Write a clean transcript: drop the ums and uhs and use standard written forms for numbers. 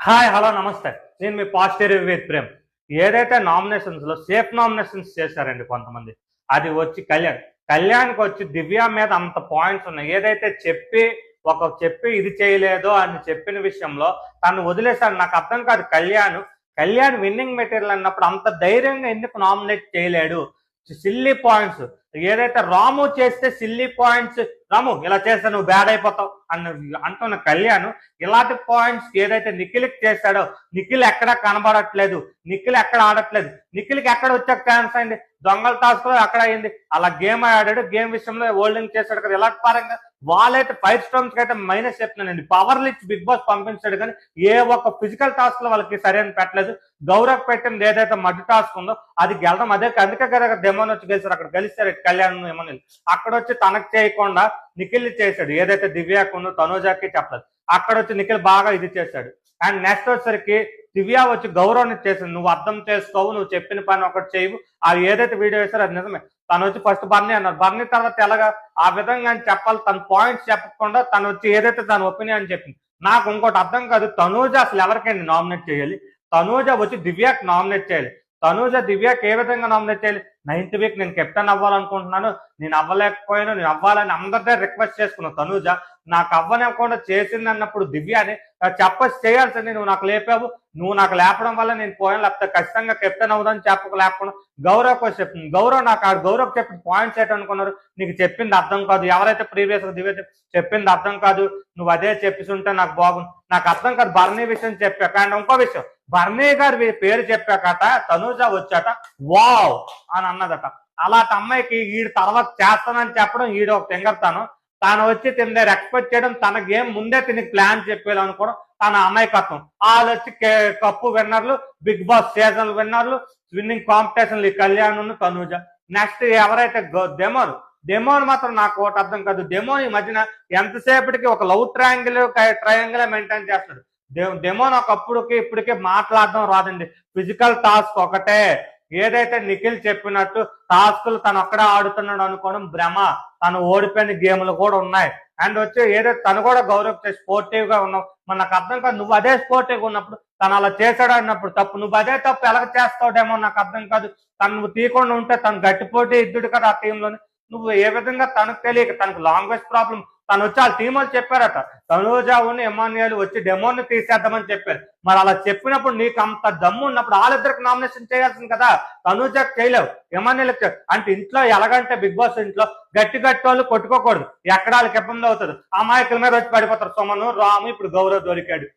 Hi hello నమస్తే. నేను మీ positive review with Prem. ఏదైతే నామినేషన్స్లో సేఫ్ నామినేషన్స్ చేశారండి కొంతమంది, అది వచ్చి కళ్యాణ్కి వచ్చి దివ్య మీద అంత పాయింట్స్ ఉన్నాయి. ఏదైతే చెప్పి ఇది చేయలేదో అని చెప్పిన విషయంలో తను వదిలేశాడు. నాకు అర్థం కాదు. కళ్యాణ్ విన్నింగ్ మెటీరియల్ అన్నప్పుడు అంత ధైర్యంగా ఎందుకు నామినేట్ చేయలేడు? సిల్లీ పాయింట్స్ ఏదైతే రాము చేస్తే సిల్లీ పాయింట్స్, రాము ఇలా చేస్తే నువ్వు బ్యాడ్ అయిపోతావు అంటున్న కళ్యాణ్ ఇలాంటి పాయింట్స్ ఏదైతే నిఖిల్కి చేశాడో, నిఖిల్ ఎక్కడా కనబడట్లేదు, నిఖిల్ ఎక్కడ ఆడట్లేదు, నిఖిల్కి ఎక్కడ వచ్చాక ఛాన్స్ అయింది? దొంగల టాస్క్ లో ఎక్కడ అయింది? అలా గేమ్ ఆడాడు, గేమ్ విషయంలో హోల్డింగ్ చేశాడు కదా. ఇలాంటి పరంగా వాళ్ళైతే ఫైర్ స్టోమ్స్ కి అయితే మైనస్ చెప్తున్నానండి. పవర్లు ఇచ్చి బిగ్ బాస్ పంపించాడు కానీ ఏ ఒక్క ఫిజికల్ టాస్క్ లో వాళ్ళకి సరైన పెట్టలేదు. గౌరవ్ పెట్టింది ఏదైతే మడ్డు టాస్క్ ఉందో అది గెలడం, అందుకే కదా డెమోన్ వచ్చి గెలిచారు. అక్కడ గెలిచారు కళ్యాణ్ ఎమ్మెల్యే. అక్కడ వచ్చి తనకు చేయకుండా నిఖిల్ చేశాడు. ఏదైతే దివ్యాకు తనూజాకి చెప్పలేదు, అక్కడ వచ్చి నిఖిల్ బాగా ఇది చేశాడు. అండ్ నెక్స్ట్ వచ్చేసరికి దివ్య వచ్చి గౌరవాన్ని చేసింది. నువ్వు అర్థం చేసుకోవు, నువ్వు చెప్పిన పని ఒకటి చేయవు. అది ఏదైతే వీడియో వేస్తారో అది నిజమే. తను వచ్చి ఫస్ట్ బర్నీ అన్నారు, బర్నీ తర్వాత ఎలాగా ఆ విధంగా అని చెప్పాలి. తన పాయింట్స్ చెప్పకుండా తను వచ్చి ఏదైతే తన ఒపీనియన్ చెప్పింది. నాకు ఇంకోటి అర్థం కాదు, తనూజ అసలు ఎవరికైనా నామినేట్ చేయాలి? తనూజ వచ్చి దివ్యాకి నామినేట్ చేయాలి. తనూజ దివ్యాకి ఏ విధంగా నామినేట్ చేయాలి? 9th వీక్ నేను కెప్టెన్ అవ్వాలనుకుంటున్నాను, నేను అవ్వలేకపోయాను, నేను అవ్వాలని అందరిదే రిక్వెస్ట్ చేసుకున్నాను. తనూజ నాకు అవ్వనివ్వకుండా చేసింది అన్నప్పుడు దివ్యాని చేయాల్సింది. నువ్వు నాకు లేపావు, నువ్వు నాకు లేపడం వల్ల నేను పోయాను, లేకపోతే ఖచ్చితంగా కెప్టెన్ అవుదని లేకుండా గౌరవ్కి చెప్తుంది. గౌరవ్ చెప్పిన పాయింట్స్ ఏంటనుకున్నారు? నీకు చెప్పింది అర్థం కాదు. ఎవరైతే ప్రీవియస్ దివ్య చెప్పింది అర్థం కాదు, నువ్వు అదే చెప్పిస్తుంటే నాకు బాగుంది. నాకు అర్థం కాదు. బర్నీ విషయం చెప్పాక అండ్ ఇంకో విషయం, బర్నీ గారి పేరు చెప్పాకట తనూజ వచ్చాట వావ్ అని అన్నదట. అలాంటి అమ్మాయికి ఈడు తర్వాత చేస్తానని చెప్పడం ఈడు ఒక తింగర్తాను. తాను వచ్చి తిన దగ్గర ఎక్స్పెక్ట్ చేయడం, తన గేమ్ ముందే తిని ప్లాన్ చెప్పేయాలనుకోవడం తన అమాయకత్వం. వాళ్ళు వచ్చి కప్పు విన్నర్లు, బిగ్ బాస్ సీజన్ విన్నర్లు, విన్నింగ్ కాంపిటీషన్లు ఈ కళ్యాణ్ తనూజ. నెక్స్ట్ ఎవరైతే డెమోన్ మాత్రం నాకు ఒకటి అర్థం కాదు. డెమోన్ ఈ మధ్యన ఎంతసేపటికి ఒక లవ్ ట్రయాంగిల్ మెయింటైన్ చేస్తాడు. డెమోన్ ఒకప్పుడుకి ఇప్పటికే మాట్లాడడం రాదండి. ఫిజికల్ టాస్క్ ఒకటే. ఏదైతే నిఖిల్ చెప్పినట్టు టాస్కులు తను ఒక్కడే ఆడుతున్నాడు అనుకోవడం భ్రమ. తను ఓడిపోయిన గేమ్లు కూడా ఉన్నాయి. అండ్ వచ్చి ఏదైతే తను కూడా గౌరవ్ స్పోర్టివ్ గా ఉన్నావు. మరి నాకు అర్థం కాదు, నువ్వు అదే స్పోర్టివ్ గా ఉన్నప్పుడు తను అలా చేశాడు అన్నప్పుడు తప్పు, నువ్వు అదే తప్పు ఎలా చేస్తావుడేమో నాకు అర్థం కాదు. తను నువ్వు తీయకుండా ఉంటే తను గట్టిపోటీ ఇద్దుడు కదా ఆ టీంలోని. నువ్వు ఏ విధంగా తనకు తెలియక, తనకు లాంగ్వేజ్ ప్రాబ్లం, తను వచ్చి వాళ్ళ టీం వాళ్ళు చెప్పారట తనూజావుని ఎమాన్యుయల్ వచ్చి డెమోని తీసేద్దామని చెప్పారు. మరి అలా చెప్పినప్పుడు నీకు అంత దమ్ము ఉన్నప్పుడు వాళ్ళిద్దరికి నామినేషన్ చేయాల్సింది కదా. తనూజాకి చేయలేవు, ఎమాన్యుయల్కి అంటే ఇంట్లో ఎలాగంటే బిగ్ బాస్ ఇంట్లో గట్టి వాళ్ళు కొట్టుకోకూడదు. ఎక్కడ వాళ్ళకి ఇబ్బంది అవుతుంది. అమాయకుల మీద వచ్చి పడిపోతారు. సోమను రాము ఇప్పుడు గౌరవ్ దొరికాడు.